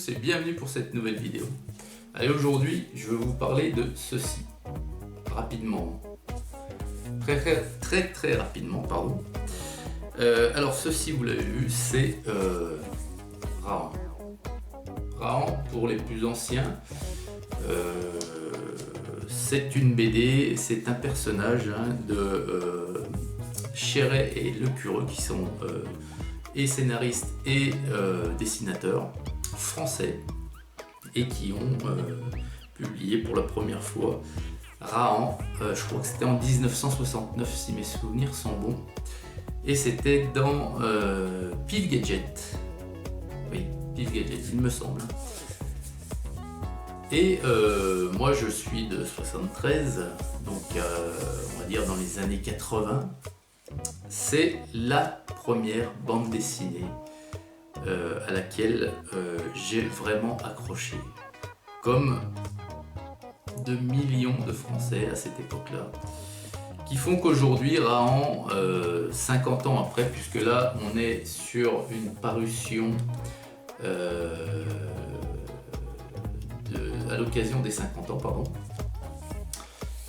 tous et bienvenue pour cette nouvelle vidéo. Allez, aujourd'hui je vais vous parler de ceci, rapidement, très rapidement, pardon. Alors ceci, vous l'avez vu, c'est Rahan. Rahan, pour les plus anciens, c'est une BD, c'est un personnage de Chéret et Lecureux qui sont et scénaristes et dessinateurs français et qui ont publié pour la première fois Rahan, je crois que c'était en 1969 si mes souvenirs sont bons, et c'était dans Pif Gadget, oui, Pif Gadget il me semble. Et moi je suis de 73, donc on va dire dans les années 80, c'est la première bande dessinée à laquelle j'ai vraiment accroché, comme de millions de Français à cette époque-là, qui font qu'aujourd'hui Rahan, 50 ans après, puisque là on est sur une parution à l'occasion des 50 ans, pardon,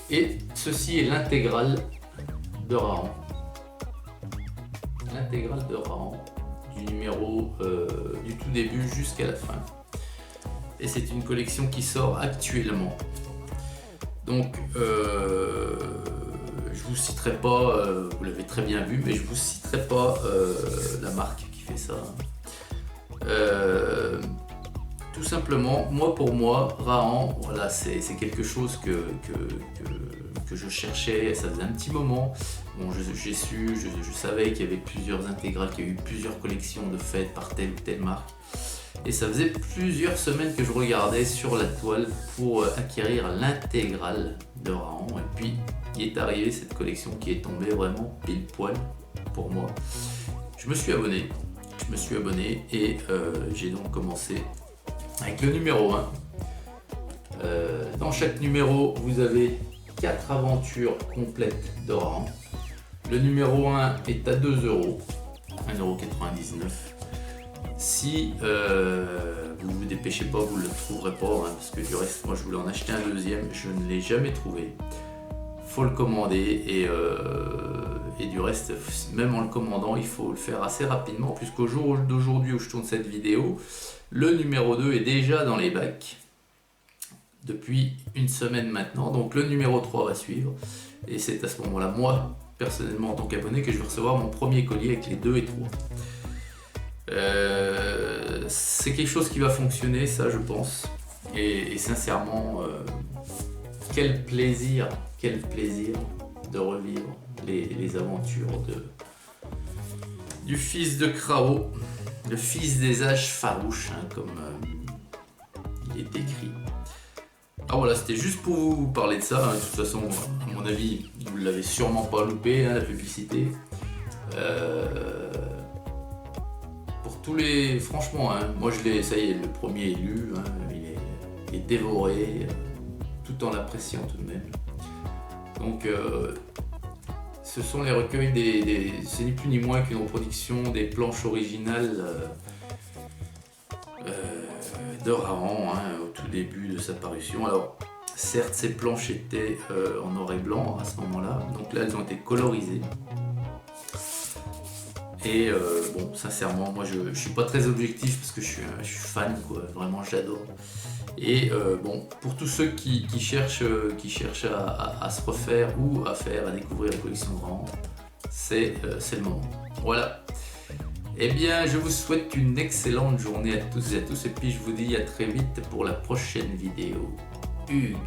et ceci est l'intégrale de Rahan. L'intégrale de Rahan, du numéro du tout début jusqu'à la fin. Et c'est une collection qui sort actuellement. Donc, je vous citerai pas, vous l'avez très bien vu, mais je vous citerai pas la marque qui fait ça. Tout simplement, pour moi, Rahan, voilà, c'est quelque chose que je cherchais, ça faisait un petit moment. Bon, je savais qu'il y avait plusieurs intégrales, qu'il y a eu plusieurs collections de faites par telle ou telle marque. Et ça faisait plusieurs semaines que je regardais sur la toile pour acquérir l'intégrale de Rahan. Et puis, il est arrivé cette collection qui est tombée vraiment pile poil pour moi. Je me suis abonné et j'ai donc commencé avec le numéro 1. Dans chaque numéro, vous avez 4 aventures complètes de Rahan. Le numéro 1 est à 2 €, 1,99 €. Si vous vous dépêchez pas, vous ne le trouverez pas, hein, parce que du reste, moi je voulais en acheter un deuxième, je ne l'ai jamais trouvé. Faut le commander et du reste, même en le commandant, il faut le faire assez rapidement, puisqu'au jour d'aujourd'hui où je tourne cette vidéo, le numéro 2 est déjà dans les bacs depuis une semaine maintenant, donc le numéro 3 va suivre, et c'est à ce moment-là, moi, personnellement en tant qu'abonné, que je vais recevoir mon premier colis avec les 2 et 3. C'est quelque chose qui va fonctionner, ça je pense, et sincèrement, quel plaisir de revivre les aventures du fils de Krao, le fils des âges farouches, hein, comme il est écrit. Ah voilà, c'était juste pour vous parler de ça, hein. De toute façon, à mon avis, vous ne l'avez sûrement pas loupé, hein, la publicité. Pour tous les... Franchement, hein, moi je l'ai, ça y est, le premier est lu, hein, il est dévoré, tout en l'appréciant tout de même. Donc, ce sont les recueils c'est ni plus ni moins qu'une reproduction des planches originales de Rahan, hein, au tout début de sa parution. Alors, certes, ces planches étaient en noir et blanc à ce moment-là, donc là, elles ont été colorisées. Et bon, sincèrement, moi, je suis pas très objectif parce que je suis fan, quoi. Vraiment, j'adore. Et bon, pour tous ceux qui cherchent à se refaire ou à découvrir la collection de Rahan, c'est le moment. Voilà. Eh bien, je vous souhaite une excellente journée à tous et à tous, et puis je vous dis à très vite pour la prochaine vidéo. Hugues.